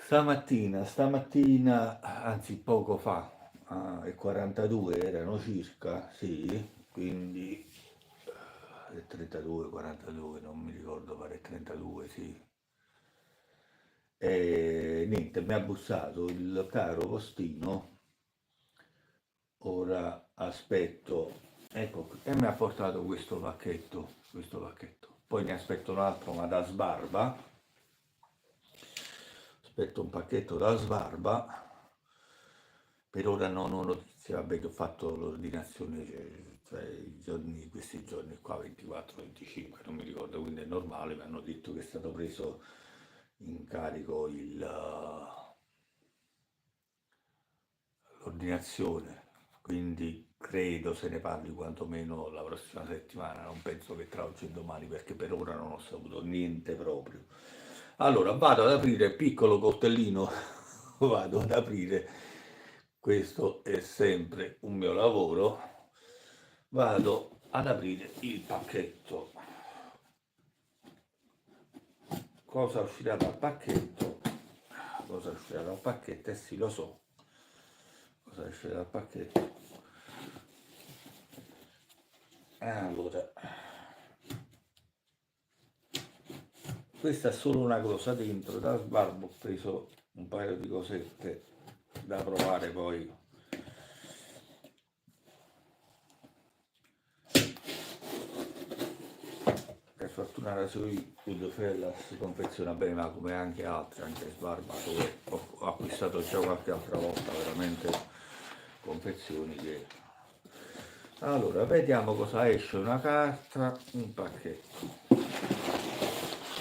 Stamattina, anzi poco fa, e 42 erano circa, sì, quindi 32, 42, non mi ricordo, pare 32, sì. E niente, mi ha bussato il caro postino, ora aspetto, ecco, e mi ha portato questo pacchetto. Poi ne aspetto un altro, ma da Sbarba, aspetto un pacchetto da Sbarba. Per ora non ho notizie, vabbè che ho fatto l'ordinazione cioè, questi giorni qua, 24-25, non mi ricordo, quindi è normale, mi hanno detto che è stato preso in carico l'ordinazione, quindi credo se ne parli quantomeno la prossima settimana, non penso che tra oggi e domani, perché per ora non ho saputo niente proprio. Allora, vado ad aprire, piccolo coltellino, vado ad aprire, questo è sempre un mio lavoro, vado ad aprire il pacchetto. Cosa uscirà dal pacchetto? Cosa uscirà dal pacchetto? Eh sì, lo so, cosa uscirà dal pacchetto. Allora, questa è solo una cosa dentro, da Sbarbo ho preso un paio di cosette da provare poi. Per fortuna la Rasoii Goodfellas confeziona bene, ma come anche altre, anche Sbarba, dove ho acquistato già qualche altra volta veramente confezioni che... Allora, vediamo cosa esce, una carta, un pacchetto,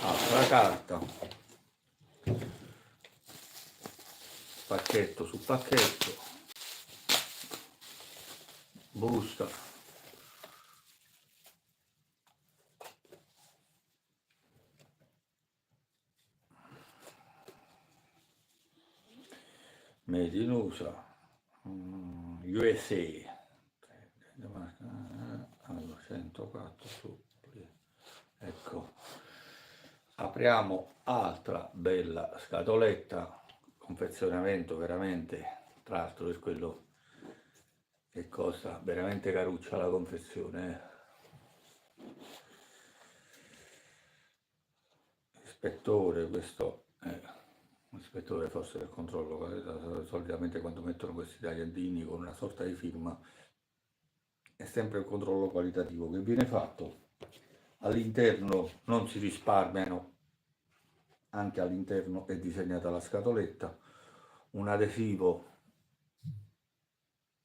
altra carta, pacchetto su pacchetto, busta, made in USA, USA, allora 104 suppli, ecco, apriamo altra bella scatoletta, confezionamento veramente, tra l'altro per quello che costa veramente caruccia la confezione. Ispettore, questo è un ispettore forse del controllo, solitamente quando mettono questi tagliandini con una sorta di firma è sempre un controllo qualitativo che viene fatto. All'interno non si risparmiano, anche all'interno è disegnata la scatoletta, un adesivo,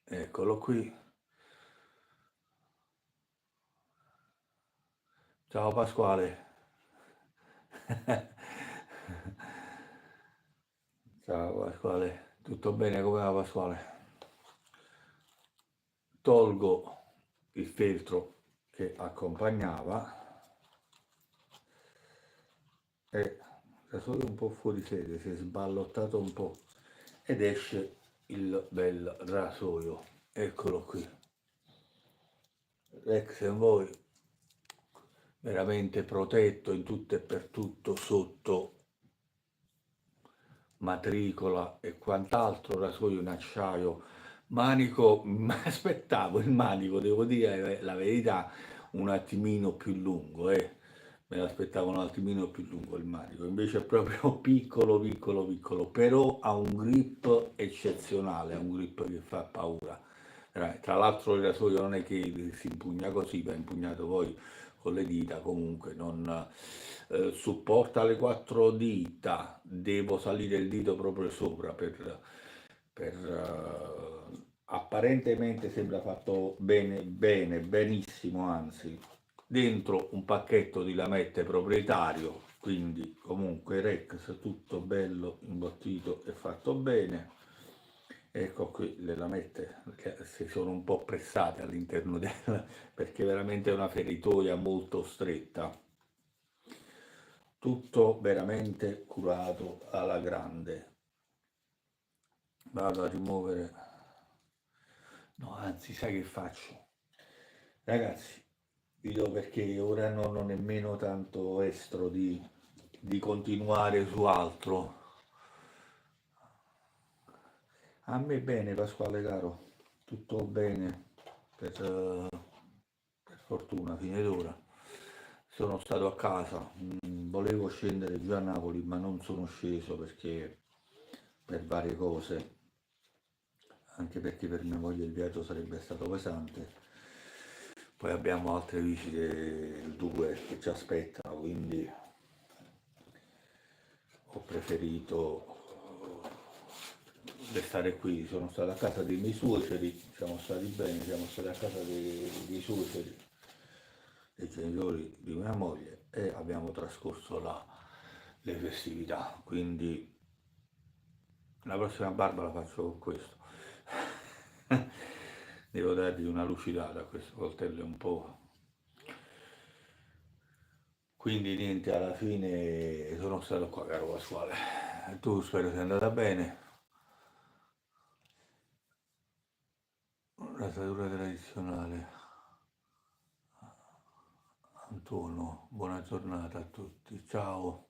eccolo qui. Ciao Pasquale. Ciao Pasquale, tutto bene? Come va Pasquale? Tolgo il feltro che accompagnava e rasoio un po' fuori sede, si è sballottato un po' ed esce il bel rasoio, eccolo qui, Rex Envoy, veramente protetto in tutto e per tutto sotto matricola e quant'altro, rasoio in acciaio, manico, mi aspettavo il manico, devo dire la verità, un attimino più lungo, me l'aspettavo un attimino più lungo il manico, invece è proprio piccolo, piccolo, piccolo, però ha un grip eccezionale, ha un grip che fa paura. Tra l'altro il rasoio non è che si impugna così, va impugnato poi con le dita, comunque non supporta le quattro dita, devo salire il dito proprio sopra apparentemente sembra fatto bene, bene, benissimo, anzi, dentro un pacchetto di lamette proprietario, quindi comunque Rex tutto bello imbottito e fatto bene. Ecco qui le lamette che si sono un po' pressate all'interno del, perché veramente è una feritoia molto stretta, tutto veramente curato alla grande. Vado a rimuovere, no, anzi, sai che faccio? Ragazzi, vi do perché ora non ho nemmeno tanto estro di continuare su altro. A me bene, Pasquale caro, tutto bene, per fortuna, fine d'ora. Sono stato a casa, volevo scendere giù a Napoli, ma non sono sceso perché per varie cose, anche perché per mia moglie il viaggio sarebbe stato pesante. Poi abbiamo altre visite, due che ci aspettano, quindi ho preferito restare qui. Sono stato a casa dei miei suoceri, siamo stati bene, siamo stati a casa dei suoceri, dei genitori di mia moglie e abbiamo trascorso le festività. Quindi la prossima barba la faccio con questo. Devo dargli una lucidata a questo coltello, è un po'. Quindi niente, alla fine sono stato qua, caro Pasquale. Tu spero sia andata bene. Rasatura tradizionale. Antonio, buona giornata a tutti, ciao.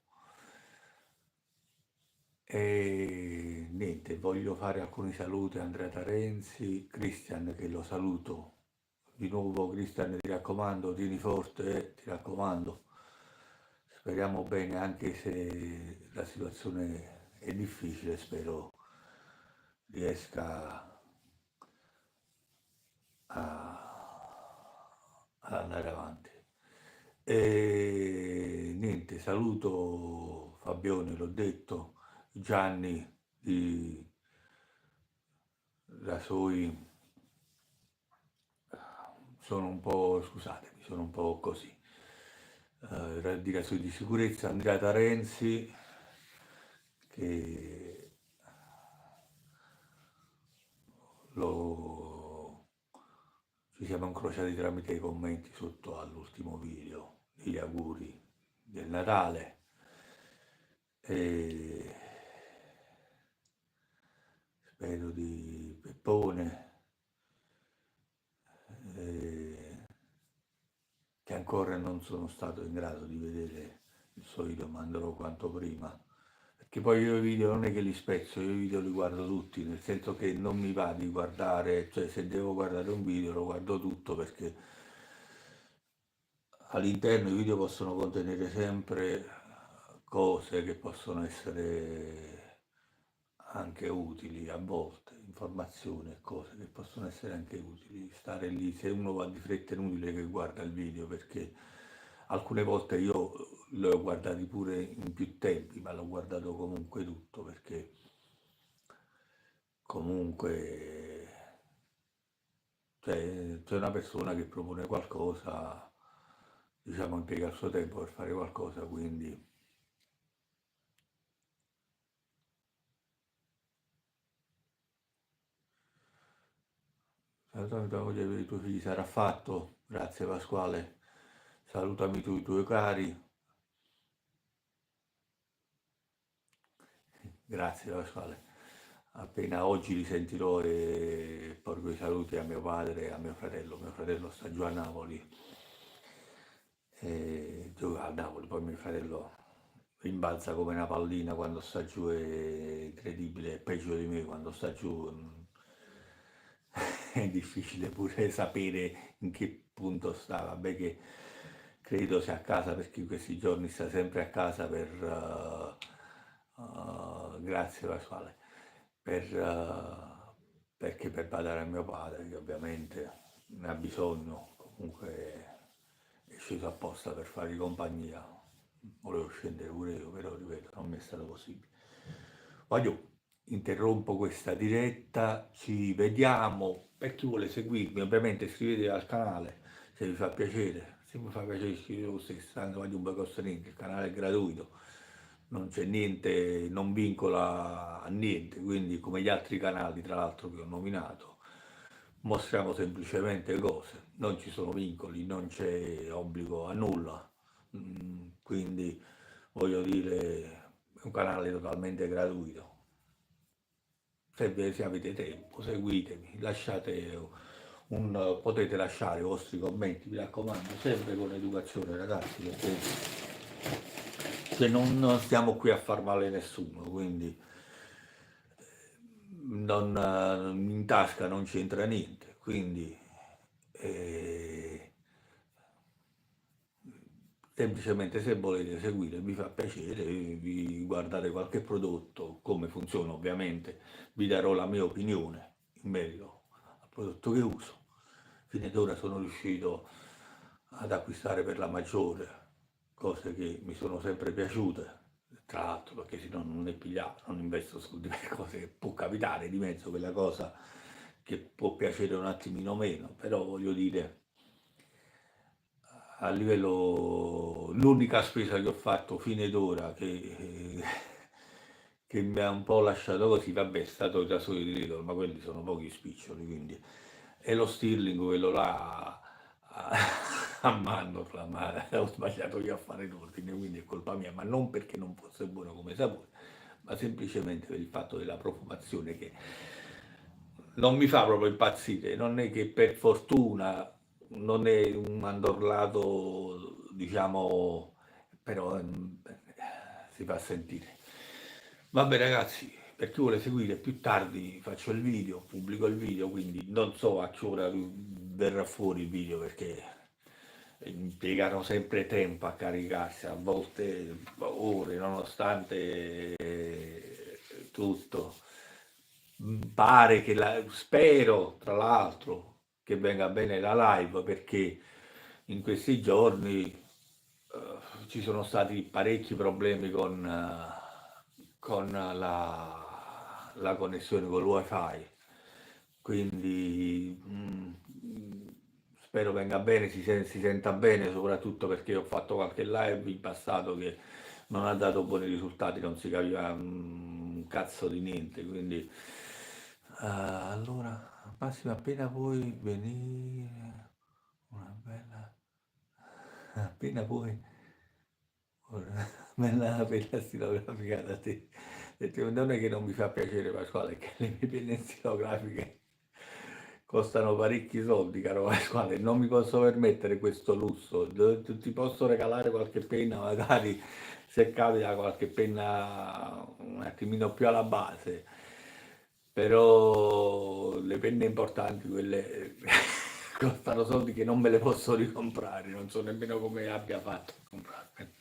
E niente, voglio fare alcuni saluti a Andrea Tarenzi, Cristian che lo saluto. Di nuovo Cristian, ti raccomando, tieni forte, ti raccomando. Speriamo bene, anche se la situazione è difficile, spero riesca ad andare avanti. E niente, saluto Fabione, l'ho detto, Gianni di Rasoi, sono un po', scusatemi, sono un po' così. Di Rasoi di sicurezza, Andrea Tarenzi, che lo, ci siamo incrociati tramite i commenti sotto all'ultimo video, gli auguri del Natale. E spero di Peppone, eh, che ancora non sono stato in grado di vedere il suo video, ma andrò quanto prima. Perché poi io i video non è che li spezzo, io i video li guardo tutti, nel senso che non mi va di guardare, cioè se devo guardare un video lo guardo tutto perché all'interno i video possono contenere sempre cose che possono essere anche utili a volte, informazioni e cose che possono essere anche utili. Stare lì, se uno va di fretta è inutile che guarda il video perché alcune volte io l'ho guardati pure in più tempi, ma l'ho guardato comunque tutto perché comunque cioè, c'è una persona che propone qualcosa, diciamo, impiega il suo tempo per fare qualcosa, quindi salutami tua moglie per i tuoi figli, sarà fatto, grazie Pasquale, salutami tu i tuoi cari, grazie Pasquale. Appena oggi li sentirò e porgo i saluti a mio padre e a mio fratello sta giù a Napoli, e gioca a Napoli, poi mio fratello rimbalza come una pallina quando sta giù, è incredibile, è peggio di me quando sta giù, è difficile pure sapere in che punto sta, vabbè che credo sia a casa perché in questi giorni sta sempre a casa grazie Pasquale, perché per badare a mio padre, che ovviamente ne ha bisogno, comunque è sceso apposta per fargli compagnia. Volevo scendere pure io, però ripeto, non mi è stato possibile. Voglio interrompo questa diretta, ci vediamo. Per chi vuole seguirmi, ovviamente iscrivetevi al canale se vi fa piacere. Se vi fa piacere iscrivetevi lo stesso, tanto voglio un bel costo niente, il canale è gratuito, non c'è niente, non vincola a niente, quindi come gli altri canali tra l'altro che ho nominato, mostriamo semplicemente cose, non ci sono vincoli, non c'è obbligo a nulla. Quindi voglio dire, è un canale totalmente gratuito. Se avete tempo, seguitemi, potete lasciare i vostri commenti, mi raccomando, sempre con educazione ragazzi, perché se non stiamo qui a far male a nessuno, quindi in tasca non c'entra niente, quindi eh, semplicemente se volete seguire mi fa piacere, vi guardate qualche prodotto, come funziona ovviamente, vi darò la mia opinione in merito al prodotto che uso. Fine d'ora sono riuscito ad acquistare per la maggiore cose che mi sono sempre piaciute, tra l'altro perché se no non ne pigliavo, non investo soldi per cose che può capitare di mezzo, quella cosa che può piacere un attimino meno, però voglio dire, a livello, l'unica spesa che ho fatto fine d'ora che mi ha un po' lasciato così, vabbè, è stato il gasolio di Lidl, ma quelli sono pochi spiccioli, quindi è lo Stirling, quello là a, a mandorla, ma ho sbagliato io a fare l'ordine, quindi è colpa mia, ma non perché non fosse buono come sapore, ma semplicemente per il fatto della profumazione che non mi fa proprio impazzire, non è che per fortuna non è un mandorlato, diciamo, però si fa sentire. Vabbè ragazzi, per chi vuole seguire più tardi faccio il video, pubblico il video, quindi non so a che ora verrà fuori il video perché impiegano sempre tempo a caricarsi, a volte ore, nonostante tutto. Pare che spero, tra l'altro, che venga bene la live perché in questi giorni ci sono stati parecchi problemi con la connessione con il wifi, quindi spero venga bene, si senta bene, soprattutto perché ho fatto qualche live in passato che non ha dato buoni risultati, non si capiva un cazzo di niente, quindi allora, Massimo, appena puoi venire, una bella, appena puoi, una bella stilografica da te. Perché non è che non mi fa piacere Pasquale, è che le mie penne stilografiche costano parecchi soldi, caro Pasquale, non mi posso permettere questo lusso. Ti posso regalare qualche penna, magari se capita qualche penna un attimino più alla base, però le penne importanti, quelle costano soldi che non me le posso ricomprare, non so nemmeno come abbia fatto a comprarle.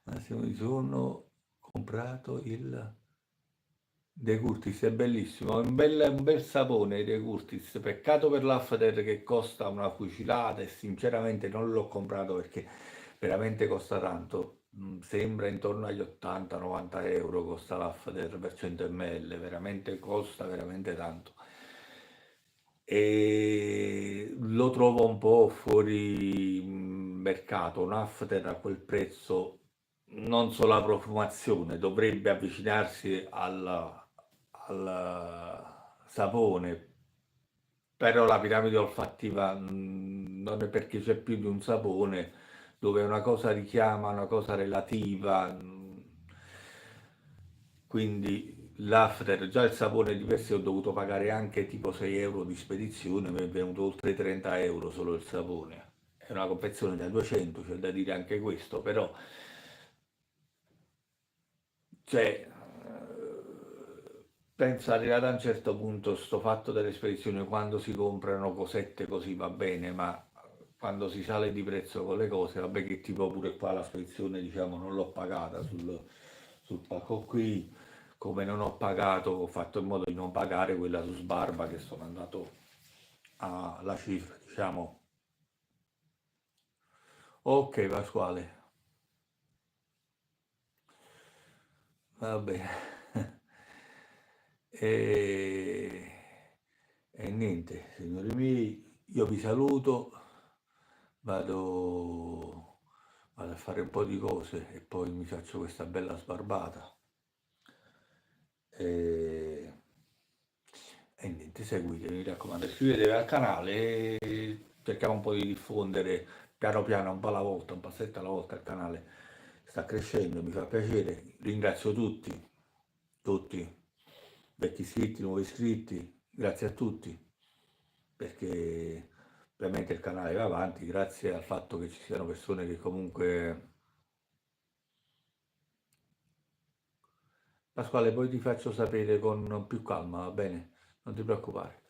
Massimo, mi sono comprato il De Curtis, è bellissimo, è un bel sapone De Curtis, peccato per l'After che costa una fucilata e sinceramente non l'ho comprato perché veramente costa tanto. Sembra intorno agli 80-90 euro costa l'After per 100 ml, veramente costa veramente tanto. E lo trovo un po' fuori mercato, un after a quel prezzo, non solo la profumazione, dovrebbe avvicinarsi al sapone, però la piramide olfattiva non è perché c'è più di un sapone, dove una cosa richiama una cosa relativa, quindi l'after, già il sapone di per sé ho dovuto pagare anche tipo 6 euro di spedizione, mi è venuto oltre 30 euro solo il sapone. È una confezione da 200, c'è da dire anche questo, però cioè, penso arrivato a un certo punto, sto fatto delle spedizioni quando si comprano cosette così va bene, ma quando si sale di prezzo con le cose, vabbè che tipo pure qua la spedizione diciamo non l'ho pagata sul pacco qui, come non ho pagato, ho fatto in modo di non pagare quella su Sbarba che sono andato alla cifra, diciamo. Ok Pasquale, va bene. E, e niente, signori miei, io vi saluto, vado, vado a fare un po' di cose e poi mi faccio questa bella sbarbata. E, e niente, seguite, mi raccomando, iscrivetevi al canale e cerchiamo un po' di diffondere piano piano, un po' alla volta, un passetto alla volta il canale sta crescendo, mi fa piacere. Ringrazio tutti, tutti, vecchi iscritti, nuovi iscritti, grazie a tutti, perché ovviamente il canale va avanti grazie al fatto che ci siano persone che comunque Pasquale, poi ti faccio sapere con più calma, va bene? Non ti preoccupare.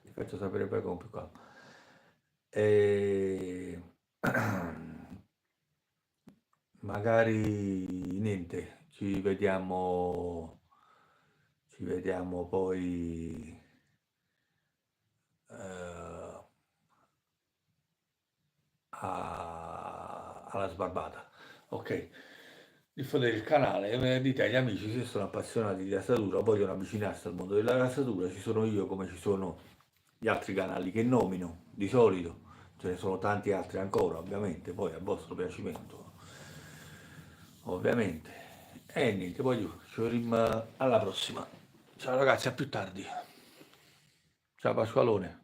Ti faccio sapere poi con più calma. E... Magari niente, ci vediamo poi eh, alla sbarbata. Ok, diffondere il canale, dite agli amici se sono appassionati di razzatura, vogliono avvicinarsi al mondo della razzatura, ci sono io come ci sono gli altri canali che nomino di solito, ce ne sono tanti altri ancora ovviamente, poi a vostro piacimento, ovviamente. E niente, poi ci vediamo alla prossima. Ciao ragazzi, a più tardi. Ciao Pasqualone.